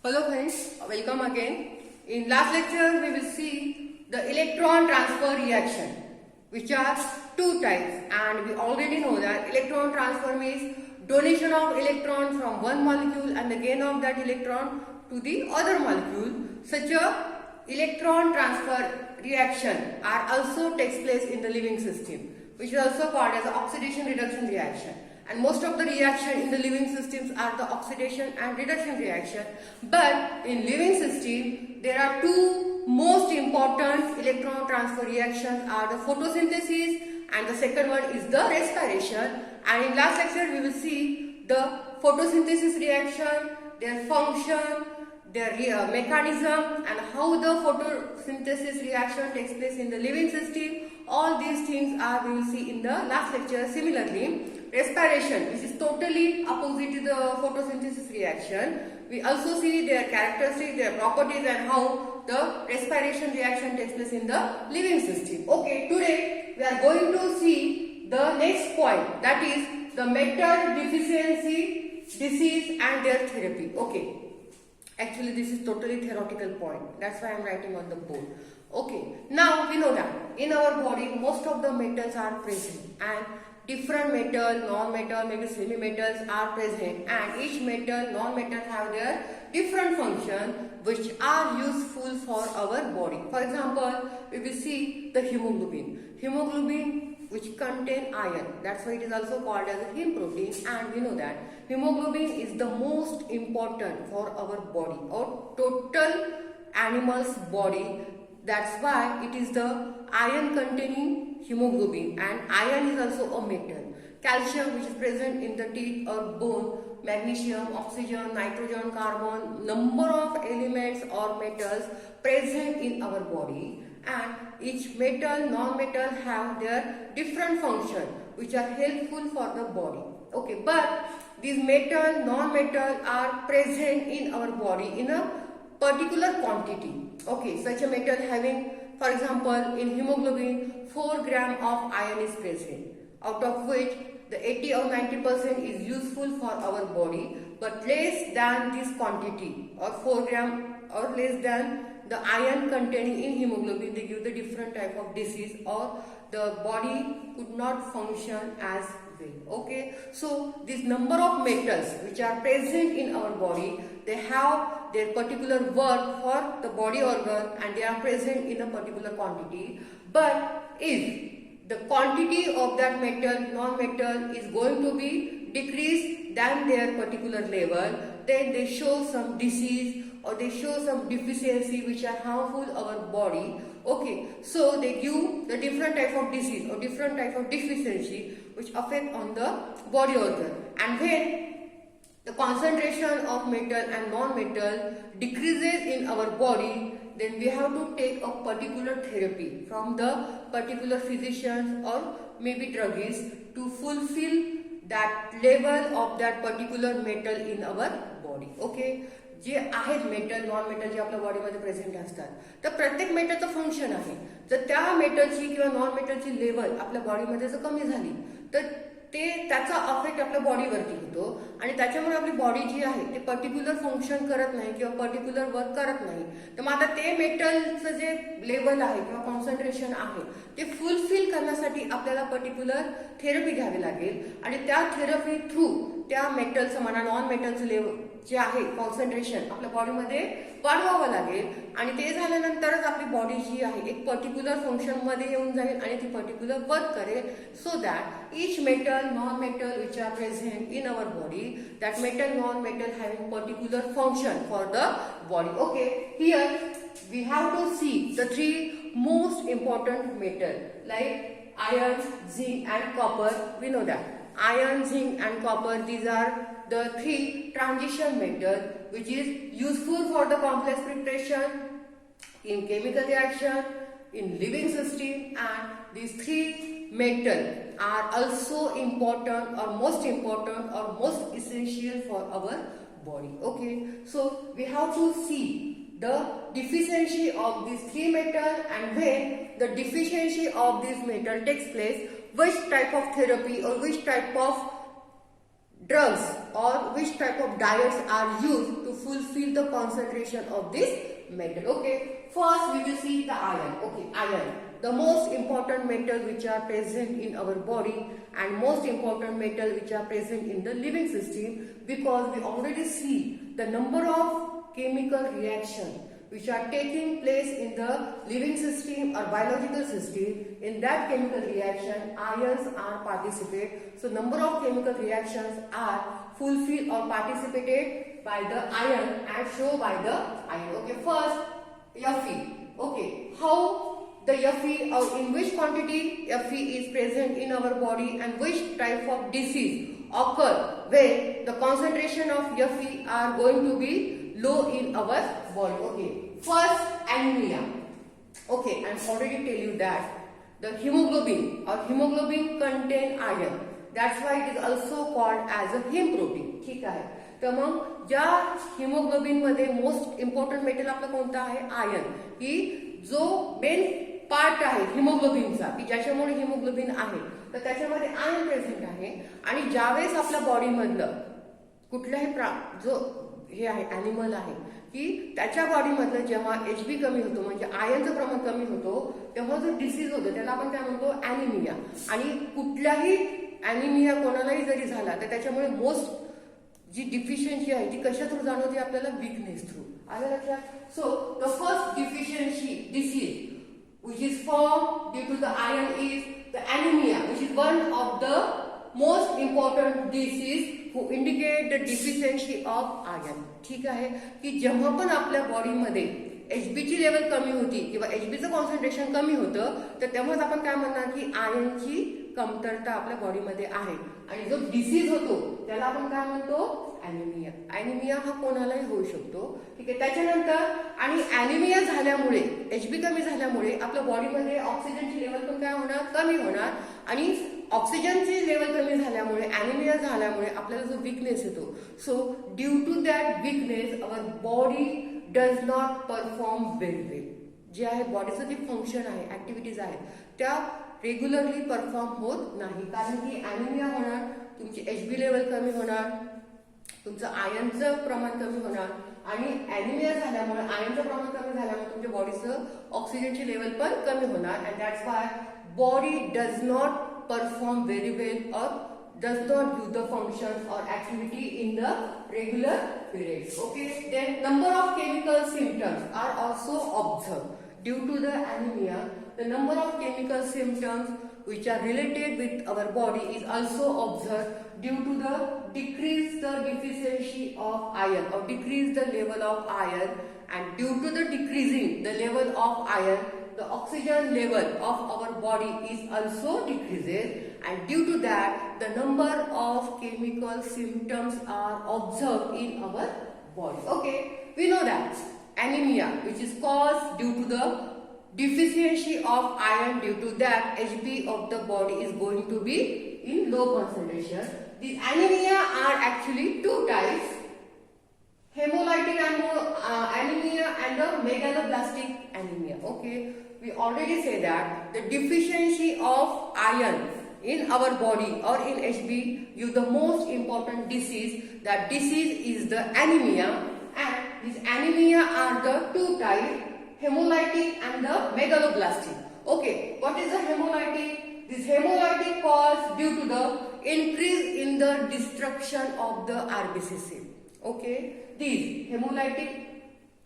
Hello friends, welcome again. In last lecture we will see the electron transfer reaction, which are two types, and we already know that electron transfer means donation of electron from one molecule and the gain of that electron to the other molecule. Such a electron transfer reaction are also takes place in the living system, which is also called as oxidation reduction reaction. And most of the reaction in the living systems are the oxidation and reduction reaction. But in living system, there are two most important electron transfer reactions are the photosynthesis and the second one is the respiration. And in last lecture, we will see the photosynthesis reaction, their function, their mechanism and how the photosynthesis reaction takes place in the living system. All these things are we will see in the last lecture. Similarly, respiration, which is totally opposite to the photosynthesis reaction. We also see their characteristics, their properties and how the respiration reaction takes place in the living system. Okay, today we are going to see the next point, that is the metal deficiency disease and their therapy. Okay. Actually, this is totally theoretical point. That's why I am writing on the board. Okay. Now, we know that in our body, most of the metals are present and different metal, non-metal, maybe semi-metals are present, and each metal, non-metal have their different function which are useful for our body. For example, we will see the hemoglobin. Hemoglobin which contain iron. That's why it is also called as a heme protein, and we know that hemoglobin is the most important for our body or total animal's body. That's why it is the iron containing hemoglobin, and iron is also a metal. Calcium, which is present in the teeth or bone, magnesium, oxygen, nitrogen, carbon, number of elements or metals present in our body, and each metal, non-metal have their different function which are helpful for the body. Okay, but these metal, non-metal are present in our body in a particular quantity. Okay, such a metal having, for example, in hemoglobin 4 gram of iron is present, out of which the 80 or 90% is useful for our body, but less than this quantity or 4 gram or less than the iron containing in hemoglobin, they give the different type of disease or the body could not function as well. Okay, so this number of metals which are present in our body, they have their particular work for the body organ and they are present in a particular quantity. But if the quantity of that metal, non-metal is going to be decreased than their particular level, then they show some disease or they show some deficiency which are harmful our body. Okay, so they give the different type of disease or different type of deficiency which affect on the body organ. And when the concentration of metal and non-metal decreases in our body, then we have to take a particular therapy from the particular physicians or maybe druggists to fulfill that level of that particular metal in our body. Okay, जे आहेत metal, non metal जे आपल्या बॉडीमध्ये present असतात, तर प्रत्येक मेटलचं function आहे. जर त्या मेटलची किंवा नॉन मेटलची लेवल आपल्या बॉडीमध्ये जर कमी झाली तर त्याचा अफेक्ट आपल्या बॉडीवरती होतो आणि त्याच्यामुळे आपली बॉडी जी आहे ते पर्टिक्युलर फंक्शन करत नाही किंवा पर्टिक्युलर वर्क करत नाही. तर मग आता ते मेटलचं जे लेवल आहे किंवा कॉन्सन्ट्रेशन आहे ते फुलफिल करण्यासाठी आपल्याला पर्टिक्युलर थेरपी घ्यावी लागेल आणि त्या थेरपी थ्रू त्या मेटलचं म्हणा नॉन मेटलचं लेवल जे आहे कॉन्सन्ट्रेशन आपल्या बॉडीमध्ये वाढवावं लागेल आणि ते झाल्यानंतरच आपली बॉडी जी आहे एक पर्टिक्युलर फंक्शन मध्ये येऊन जाईल आणि ती पर्टिक्युलर वर्क करेल. So that each metal, non-metal which are present in our body, that metal, non-metal having particular function for the body. Okay, here we have to see the three most important metal like iron, zinc and copper. We know that iron, zinc and copper, these are the three transition metal which is useful for the complex preparation in chemical reaction in living system, and these three metal are also important or most important or most essential for our body. Okay, so we have to see the deficiency of these three metal, and when the deficiency of this metal takes place, which type of therapy or which type of drugs or which type of diets are used to to fulfill the concentration of this metal. Okay, first we will see the iron. Okay, iron, the most important metal which are present in our body and most important metal which are present in the living system, because we already see the number of chemical reaction which are taking place in the living system or biological system. In that chemical reaction, ions are participate. So number of chemical reactions are fulfilled or participated by the iron and shown by the iron. Okay, first Fe. Okay, how the Fe or in which quantity Fe is present in our body and which type of disease occur when the concentration of Fe are going to be low in our body. Okay, first anemia. Okay, I'm already tell you that the hemoglobin contain iron. That's why it is also called as a hem protein. ठीक आहे. तर मग ज्या haemoglobin मध्ये most important metal आपलं कोणतं आहे? Iron. की जो मेन पार्ट आहे हिमोग्लोबिनचा, की ज्याच्यामुळे हिमोग्लोबिन आहे, तर त्याच्यामध्ये आयर्न प्रेझेंट आहे. आणि ज्यावेळेस आपल्या बॉडी मधलं कुठल्याही जो हे आहे ॲनिमल आहे की त्याच्या बॉडीमधलं जेव्हा HB कमी होतो म्हणजे आयर्नचं प्रमाण कमी होतो, तेव्हा जो डिसीज होतो त्याला आपण काय म्हणतो? ॲनिमिया. आणि कुठल्याही ॲनिमिया कोणालाही जरी झाला तर त्याच्यामुळे मोस्ट जी डिफिशियन्सी आहे ती कशा थ्रू जाणवते आपल्याला? Weakness through. आलं लक्षात? So the first deficiency disease which is formed due to the iron is the anemia, which is one of the most important disease who indicate the deficiency of iron. ठीक आहे. की जेव्हा पण आपल्या बॉडीमध्ये HB ची लेवल कमी होती किंवा HB चं कॉन्सन्ट्रेशन कमी होतं, तर तेव्हाच आपण काय म्हणणार की आयर्नची कमतरता आपल्या बॉडीमध्ये आहे. आणि जो डिसीज होतो त्याला आपण काय म्हणतो? ॲनिमिया. ॲनिमिया हा कोणालाही होऊ शकतो. ठीक आहे. त्याच्यानंतर आणि ॲनिमिया झाल्यामुळे HB कमी झाल्यामुळे आपल्या बॉडीमध्ये ऑक्सिजनची लेवल पण काय होणार? कमी होणार. आणि ऑक्सिजनची लेवल कमी झाल्यामुळे ॲनिमिया झाल्यामुळे आपल्याला जो वीकनेस येतो, so due to that weakness our body does not perform very well. जे आहे बॉडीचं जे फंक्शन आहे, ऍक्टिव्हिटीज आहेत, त्या रेग्युलरली परफॉर्म होत नाही. कारण की ॲनिमिया होणार, तुमची HB लेवल कमी होणार, तुमचं आयर्नचं प्रमाण कमी होणार. आणि ॲनिमिया झाल्यामुळे आयर्नचं प्रमाण कमी झाल्यामुळे तुमच्या बॉडीचं ऑक्सिजनची लेवल पण कमी होणार. And that's why body does not perform very well और does not do the functions or activity in the regular periods. Okay, then number of chemical symptoms are also observed due to the anemia. The number of chemical symptoms which are related with our body is also observed due to the decrease the deficiency of iron or decrease the level of iron, and due to the decreasing the level of iron, the oxygen level of our body is also decreases, and due to that the number of chemical symptoms are observed in our body. Okay, we know that anemia, which is caused due to the deficiency of iron, due to that HB of the body is going to be in low concentration. These anemia are actually two types: hemolytic anemia and the megaloblastic anemia. Okay, we already say that the deficiency of iron in our body or in HB is the most important disease. That disease is the anemia, and these anemia are the two types: hemolytic and the megaloblastic. Okay, what is the hemolytic? This hemolytic caused due to the increase in the destruction of the RBC cell. Okay, this hemolytic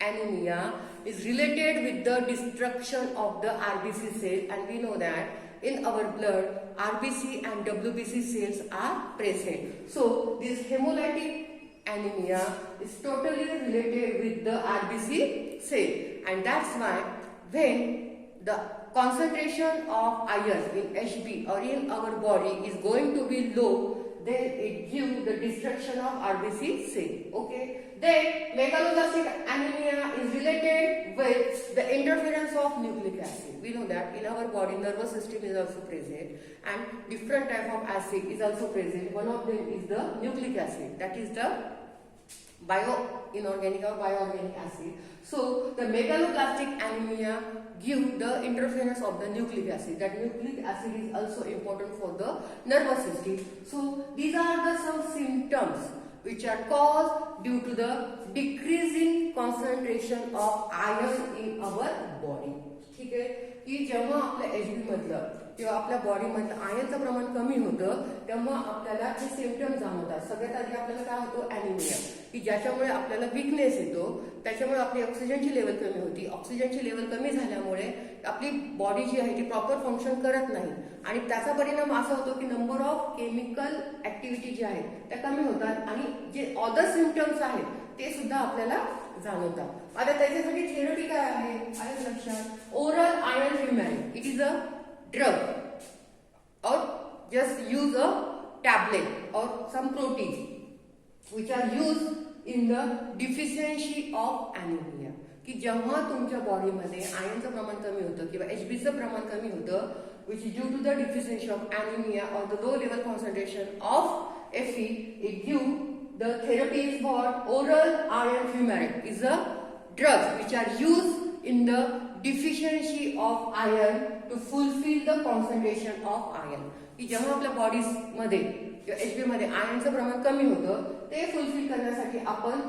anemia is related with the destruction of the RBC cell, and we know that in our blood RBC and WBC cells are present. So this hemolytic anemia is totally related with the RBC cell, and that's why when the concentration of iron in HB or in our body is going to be low, then it gives the destruction of RBC cell. Okay, then megaloblastic anemia is related with the interference of nucleic acid. We know that in our body nervous system is also present, and different type of acid is also present. One of them is the nucleic acid, that is the bioinorganic or bioorganic acid. So the megaloblastic anemia give the interference of the nucleic acid. That nucleic acid is also important for the nervous system. So these are the some symptoms which are caused due to the decreasing concentration of iron in our body. ठीक आहे, की जेव्हा आपल्या HB मधलं किंवा आपल्या body मधलं आयर्नचं प्रमाण कमी होतं तेव्हा आपल्याला हे सिम्पटम जाणवतात. सगळ्यात आधी आपल्याला काय होतो, ॲनिमिया, की ज्याच्यामुळे आपल्याला विकनेस येतो, त्याच्यामुळे आपली ऑक्सिजनची लेवल कमी होती. ऑक्सिजनची लेवल कमी झाल्यामुळे आपली बॉडी जी आहे ती प्रॉपर फंक्शन करत नाही आणि त्याचा परिणाम असा होतो की नंबर ऑफ केमिकल ऍक्टिव्हिटी जी आहेत त्या कमी होतात आणि जे अदर सिम्पटम्स आहेत ते सुद्धा आपल्याला जाणवतात. आता त्याच्यासाठी थेरपी काय आहे लक्षात, oral iron fumaric. It is a drug or just use a tablet or some proteins which are used in the deficiency of anemia. की जेव्हा तुमच्या बॉडीमध्ये आयर्नचं प्रमाण कमी होतं किंवा एचबीचं प्रमाण कमी होतं which is due to the deficiency of anemia or the low level concentration of Fe, it give the therapy is called oral iron fumarate is a drugs which are used in the deficiency of iron to fulfill the concentration of iron. की जेव्हा आपल्या body मध्ये किंवा HB मध्ये आयर्नचं प्रमाण कमी होतं ते फुलफिल करण्यासाठी आपण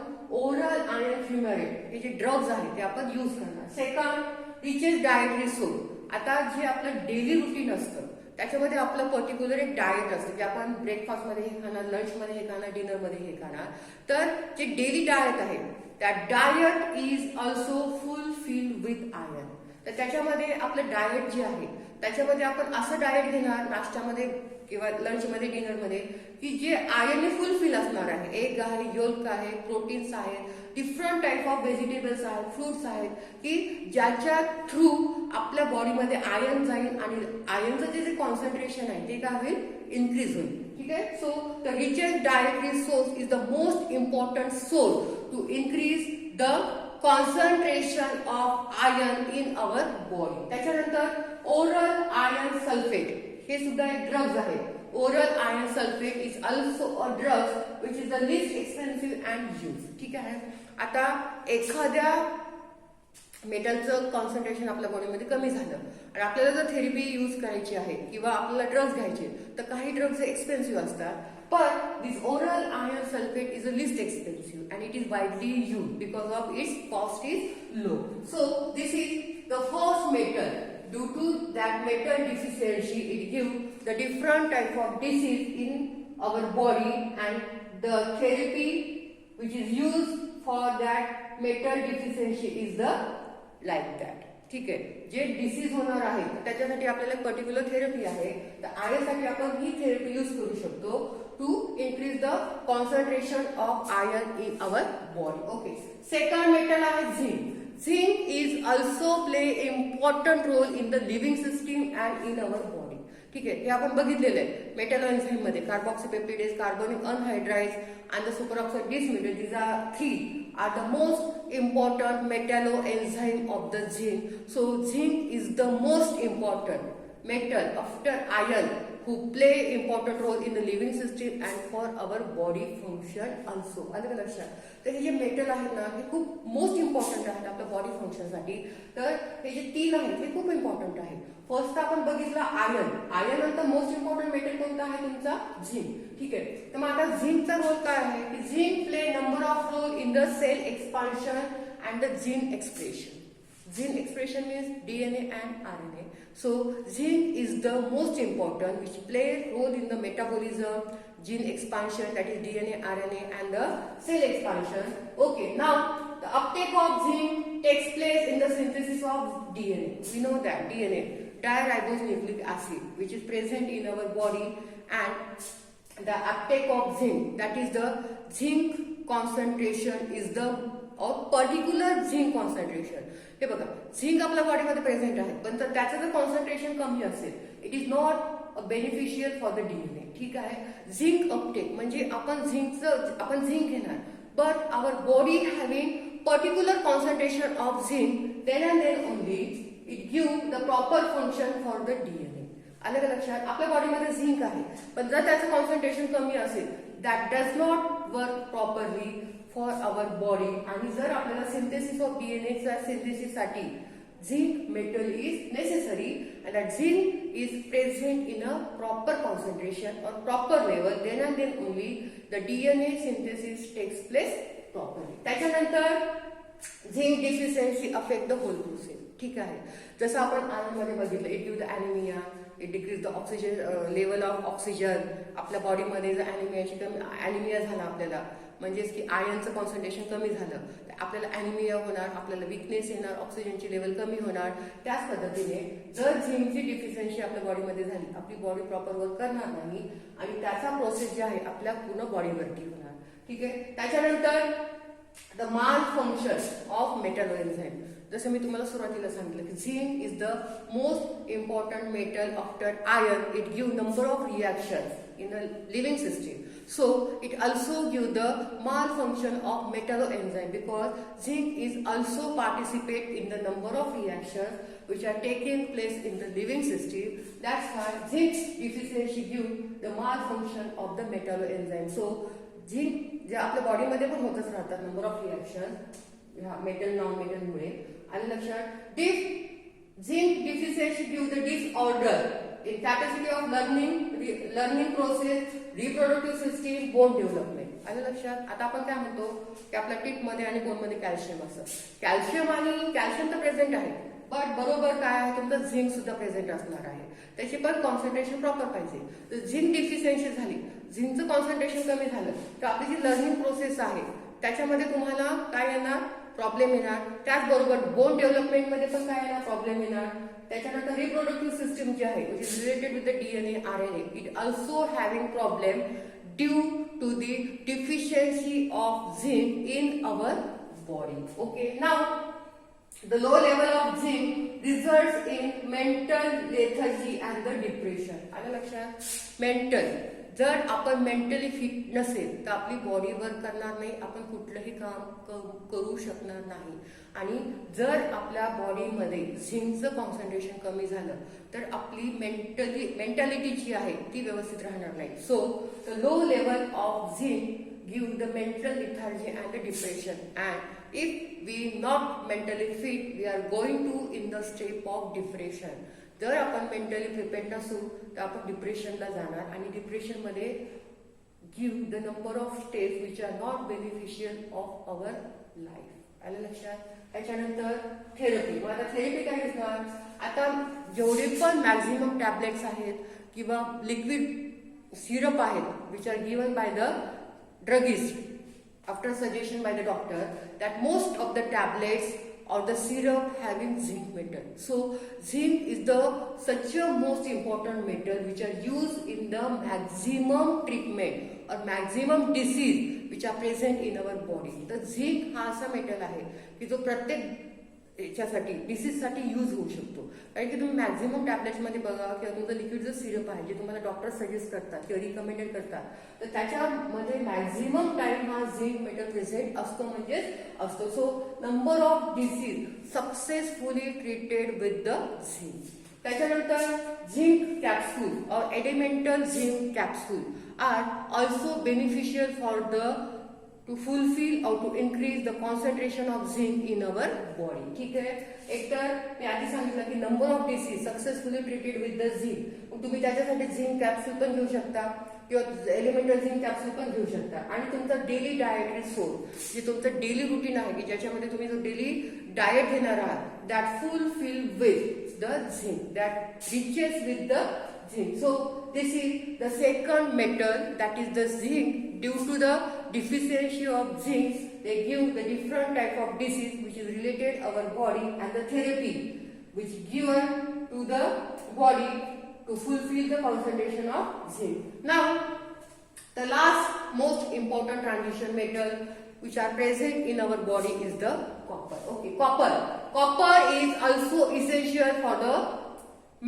ओरल आयर्न फ्युमॅरेट हे जे ड्रग्ज आहेत ते आपण यूज करणार. Second, riches dietary source. आता जे आपलं डेली रुटीन असतं त्याच्यामध्ये आपलं पर्टिक्युलर एक डाएट असतं की आपण ब्रेकफास्ट मध्ये हे खाणार, लंच मध्ये हे खाणार, डिनर मध्ये हे खाणार. तर जे डेली डाएट आहे त्या diet is also fulfil with iron. तर त्याच्यामध्ये आपलं डाएट जे आहे त्याच्यामध्ये आपण असं डाएट घेणार नाश्त्यामध्ये किंवा लंचमध्ये, डिनरमध्ये की जे आयर्नने फुलफिल असणार आहे. एग आहे, योल्क आहे, प्रोटीन्स आहेत, डिफरंट टाईप ऑफ व्हेजिटेबल्स आहेत, फ्रुट्स आहेत की ज्याच्या थ्रू आपल्या बॉडीमध्ये आयर्न जाईल आणि आयर्नचं जे कॉन्सन्ट्रेशन आहे ते काय होईल, इन्क्रीज होईल. ठीक आहे. So the richest dietary source is the most important source to increase the concentration of iron in our body. त्याच्यानंतर ओरल आयर्न सल्फेट हे सुद्धा एक ड्रग्ज आहे. Oral iron sulphate is also a drugs which is the least expensive and use. ठीक आहे. आता एखाद्या मेटलचं concentration आपल्या बॉडीमध्ये कमी झालं आणि आपल्याला जर थेरपी यूज करायची आहे किंवा आपल्याला ड्रग्ज घ्यायचे तर काही ड्रग्ज एक्सपेन्सिव्ह असतात. But this oral iron sulfate is the least expensive and it is widely used because of its cost is low. So this is the first metal. Due to that metal deficiency, it gives the different type of disease in our body and the therapy which is used for that metal deficiency is the like that. ठीक आहे. जे disease होणार आहे त्याच्यासाठी आपल्याला particular therapy आहे. तर आयर्नसाठी आपण ही therapy use करू शकतो to increase the concentration of iron in our body. Okay. Second metal आहे zinc. Zinc is also play important role in the living system and in our body. ठीक आहे. हे आपण बघितलेलं आहे मेटल एन्झाइम मध्ये carboxypeptidase, carbonic anhydrides and the superoxide dismutase. These are three are the most important metalloenzyme of the zinc. So zinc is the most important metal after iron who play important role in the living system and for our body function also. आलं का लक्षात? तर हे जे metal आहेत ना हे खूप most important आहेत आपल्या body फंक्शनसाठी. तर हे जे तीन आहेत हे खूप इम्पॉर्टंट आहेत. फर्स्ट आपण बघितलं आयर्न. आयर्न नंतर मोस्ट इम्पॉर्टंट मेटल कोणता आहे तुमचा, झिंक. ठीक आहे. तर मग आता झिंकचा रोल काय आहे की zinc play number of role in the cell expansion and the gene expression. Gene expression means DNA and RNA. So zinc is the most important which play role in the metabolism, gene expansion that is DNA, RNA and the cell expansion. Okay, now the uptake of zinc takes place in the synthesis of DNA. We know that DNA, diribonucleic acid, which is present in our body, and the uptake of zinc, that is the zinc concentration is the or particular zinc concentration. हे बघा zinc आपल्या बॉडीमध्ये present आहे पण त्याचं जर concentration कमी असेल it is not beneficial for the DNA. ठीक आहे. झिंक अपटेक म्हणजे आपण झिंक घेणार but our body having particular concentration of zinc then and then only it give the proper function for the DNA. आलं का लक्षात? आपल्या बॉडीमध्ये झिंक आहे पण जर त्याचं कॉन्सन्ट्रेशन कमी असेल that does not work properly for our body. आणि जर आपल्याला सिंथेसिस ऑफ डीएनएच्या सिंथेसिससाठी zinc metal is necessary, and that zinc is present in a proper concentration or proper level, then and then only the DNA synthesis takes place properly. त्याच्यानंतर zinc deficiency affect the whole process. ठीक आहे, जसं आपण iron मध्ये बघितलं, it give the anaemia, it decrease the oxygen level of oxygen. आपल्या बॉडीमध्ये जर ॲनिमिया झाला आपल्याला, म्हणजेच की आयर्नचं कॉन्सन्ट्रेशन कमी झालं तर आपल्याला ॲनिमिया होणार, आपल्याला विकनेस येणार, ऑक्सिजनची लेवल कमी होणार. त्याच पद्धतीने जर झिंकची डिफिशियन्सी आपल्या बॉडीमध्ये झाली, आपली बॉडी प्रॉपर वर्क करणार नाही आणि त्याचा प्रोसेस जे आहे आपल्या पूर्ण बॉडीवरती होणार. ठीक आहे, त्याच्यानंतर the mall function of metal enzyme. जसं मी तुम्हाला सुरुवातीला सांगितलं की zinc is the most important metal after iron. It give number of reactions in a living system. So it also gives the malfunction of metalloenzyme because zinc is also participate in the number of reactions which are taking place in the living system. That's why zinc deficiency gives the malfunction of the metalloenzyme. So zinc जे आपल्या बॉडीमध्ये पण होतच राहतात number of reaction ह्या metal non metal मुळे. आणि लक्षात zinc deficiency gives the disorder in capacity of learning process, reproductive system, bone development. आलं लक्षात. आता आपण काय म्हणतो की आपल्या टीथ मध्ये आणि बोन मध्ये कॅल्शियम असतं. कॅल्शियम तर प्रेझेंट आहे, बट बरोबर काय आहे तुमचं झिंक सुद्धा प्रेझेंट असणार आहे. त्याची पण कॉन्सन्ट्रेशन प्रॉपर पाहिजे. तर झिंक डिफिशियन्सी झाली, झिंकचं कॉन्सन्ट्रेशन कमी झालं तर आपली जी लर्निंग प्रोसेस आहे त्याच्यामध्ये तुम्हाला काय येणार, प्रॉब्लेम येणार. त्याचबरोबर बोन डेव्हलपमेंटमध्ये पण काय येणार, प्रॉब्लेम येणार. त्याच्यानंतर रिप्रोडक्टिव्ह सिस्टम जे आहे which is related with the DNA RNA, it also having problem due to the deficiency of zinc in our body. Okay, now the low level of zinc results in mental lethargy and the depression. आलं लक्षात. Mental, जर आपण mentally fit नसेल तर आपली body work करणार नाही, आपण कुठलंही काम करू शकणार नाही. आणि जर आपल्या बॉडीमध्ये झिंकचं कॉन्सन्ट्रेशन कमी झालं तर आपली मेंटॅलिटी जी आहे ती व्यवस्थित राहणार नाही. सो the low level of zinc give the mental lethargy and the depression, and if we not mentally fit we are going to in the state of depression. जर आपण मेंटली प्रिपेअर्ड नसू तर आपण डिप्रेशनला जाणार आणि डिप्रेशन मध्ये give the number of stage which are not beneficial of our life. आलं लक्षात. त्याच्यानंतर थेरपी. मग आता थेरपी काय दिसणार, आता जेवढे पण मॅक्झिमम टॅबलेट्स आहेत किंवा लिक्विड सिरप आहेत which are given by the druggist after suggestion by the doctor, that most of the tablets or the syrup having zinc metal. So zinc is the such a most important metal which are used in the maximum treatment or maximum disease which are present in our body. The zinc हा असा metal आहे की जो प्रत्येक याच्यासाठी डिसीजसाठी use होऊ शकतो. कारण की तुम्ही मॅक्झिमम टॅबलेट्समध्ये बघा किंवा तुमचं लिक्विड जो सिरप आहे जे तुम्हाला डॉक्टर सजेस्ट करतात किंवा रिकमेंडेड करतात तर त्याच्यामध्ये मॅक्झिमम टाइम हा झिंक मेटल प्रेझेंट असतो म्हणजेच असतो. So number of disease successfully treated with the zinc. त्याच्यानंतर झिंक कॅप्सूल और elemental zinc capsule are also beneficial for the to fulfill or to increase the concentration of zinc in our body. ठीक आहे. एकतर मी आधी सांगितलं की number of disease successfully treated with the zinc. मग तुम्ही त्याच्यासाठी झिंक कॅप्सूल पण घेऊ शकता किंवा एलिमेंटल झिंक कॅप्सूल पण घेऊ शकता. आणि तुमचं डेली डाएटरी सोर्स जे तुमचं डेली रुटीन आहे की ज्याच्यामध्ये तुम्ही जो डेली डाएट घेणार आहात that fulfill with the zinc, that riches with the zinc. So this is the second metal, that is the zinc. Due to the deficiency of zinc, they give the different type of disease which is related our body, and the therapy which given to the body to fulfill the concentration of zinc. Now the last most important transition metal which are present in our body is the copper. Okay, copper is also essential for the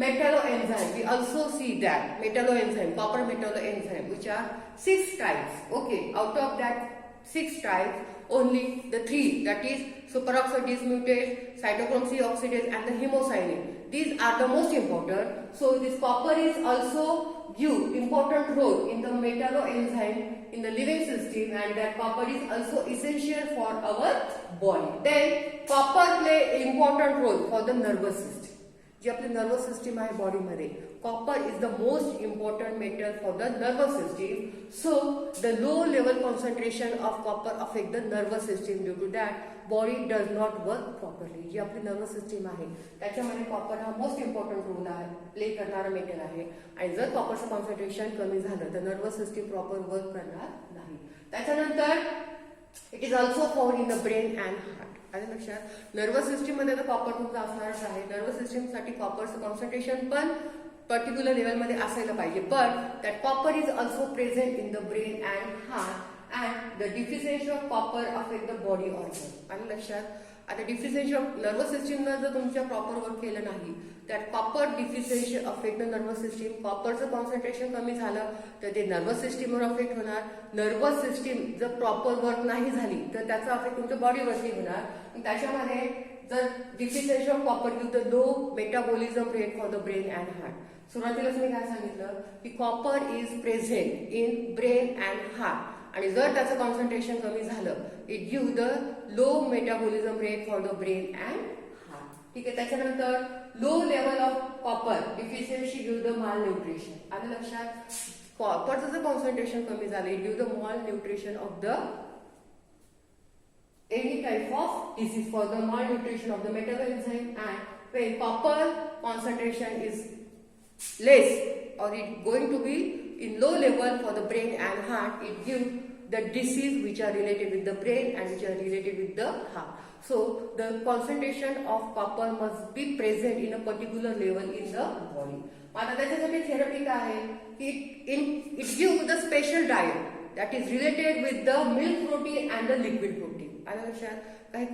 metalloenzyme. We also see that metalloenzyme, copper metalloenzyme, which are 6 types. Okay, out of that 6 types, only the 3, that is superoxide dismutase, cytochrome C oxidase, and the hemocyanin. These are the most important. So this copper is also give important role in the metalloenzyme in the living system, and that copper is also essential for our body. Then copper play important role for the nervous system. जी आपली nervous system आहे बॉडीमध्ये, copper is the most important metal for the nervous system. So the low level concentration of copper affect the nervous system. Due to that body does not work properly. जी आपली nervous system आहे त्याच्यामध्ये copper हा most important role आहे, play करणारा metal आहे. आणि जर कॉपरचं कॉन्सन्ट्रेशन कमी झालं तर नर्वस सिस्टीम प्रॉपर वर्क करणार नाही. त्याच्यानंतर it is also found in the brain and heart. आलं लक्षात. नर्वस सिस्टीम मध्ये तर कॉपर तुमचं असणारच आहे. नर्वस सिस्टीम साठी कॉपरचं कॉन्सन्ट्रेशन पण पर्टिक्युलर लेवलमध्ये असायला पाहिजे. पण that copper is also present in the brain and heart and the deficiency of copper affect the body organ. आलं लक्षात. आता डिफिशियन्सी ऑफ नर्वस सिस्टीमनं जर तुमच्या प्रॉपर वर्क केलं नाही, that copper deficiency affect the nervous system. कॉपरचं concentration कमी झालं तर ते नर्वस सिस्टीमवर अफेक्ट होणार. नर्वस सिस्टीम जर प्रॉपर वर्क नाही झाली तर त्याचा अफेक्ट तुमच्या बॉडीवरती होणार. त्याच्यामध्ये जर deficiency of copper due the low metabolism rate for the brain and heart. सुरुवातीलाच मी काय सांगितलं की copper is present in brain and heart. आणि जर त्याचं कॉन्सन्ट्रेशन कमी झालं it give the low metabolism rate for the brain and heart. ठीक आहे. त्याच्यानंतर low level of copper deficiency give the mall nutrition. आलं लक्षात. कॉपरचं जर कॉन्सन्ट्रेशन कमी झालं it give the mall nutrition of the any type of disease for the malnutrition of the metabolism. And when copper concentration is less or it going to be in low level for the brain and heart, it gives the disease which are related with the brain and which are related with the heart. So the concentration of copper must be present in a particular level in the body. आता त्याच्यासाठी therapy काय आहे की it gives the special diet that is related with the milk protein and the liquid protein. आलं लक्षात. काही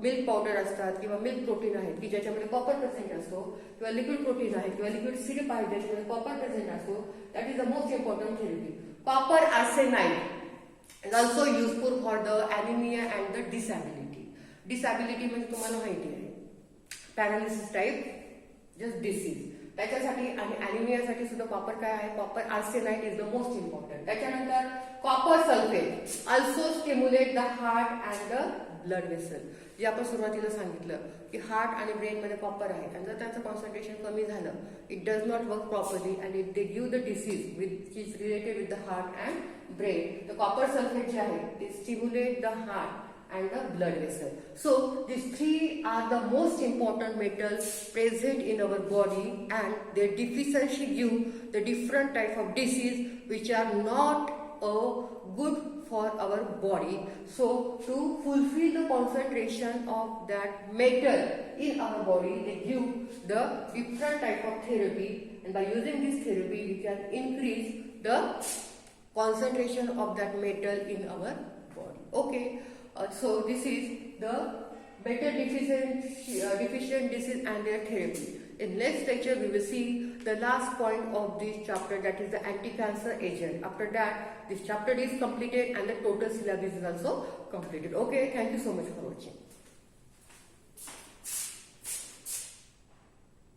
milk powder असतात किंवा मिल्क प्रोटीन आहेत की ज्याच्यामध्ये कॉपर प्रेझेंट असतो, किंवा लिक्विड प्रोटीन आहे किंवा लिक्विड सिरप आहे ज्याच्यामध्ये कॉपर प्रेझेंट असतो. That is the most important therapy. Copper arsenide is also useful for the anaemia and the disability. Disability म्हणजे तुम्हाला माहिती आहे पॅरालिसिस टाईप जस्ट डिसीज. त्याच्यासाठी आणि अॅनिमियासाठी सुद्धा कॉपर काय आहे, copper arsenide is the most important. त्याच्यानंतर copper sulphate also stimulate the heart and the blood vessel. जे आपण सुरुवातीला सांगितलं की हार्ट आणि ब्रेन मध्ये कॉपर आहे आणि जर त्यांचं कॉन्सन्ट्रेशन कमी झालं it does not work properly and it they give the disease which is related with the heart and brain. The copper sulphate जे आहे ते stimulate the heart and the blood vessel. So these three are the most important metals present in our body and their deficiency give the different type of disease which are not good for our body. So to fulfill the concentration of that metal in our body they give the different type of therapy, and by using this therapy we can increase the concentration of that metal in our body. Okay. So this is the metal deficient disease and their therapy. In next lecture we will see the last point of this chapter, that is the anti-cancer agent. After that this chapter is completed and the total syllabus is also completed. Okay, thank you so much for watching.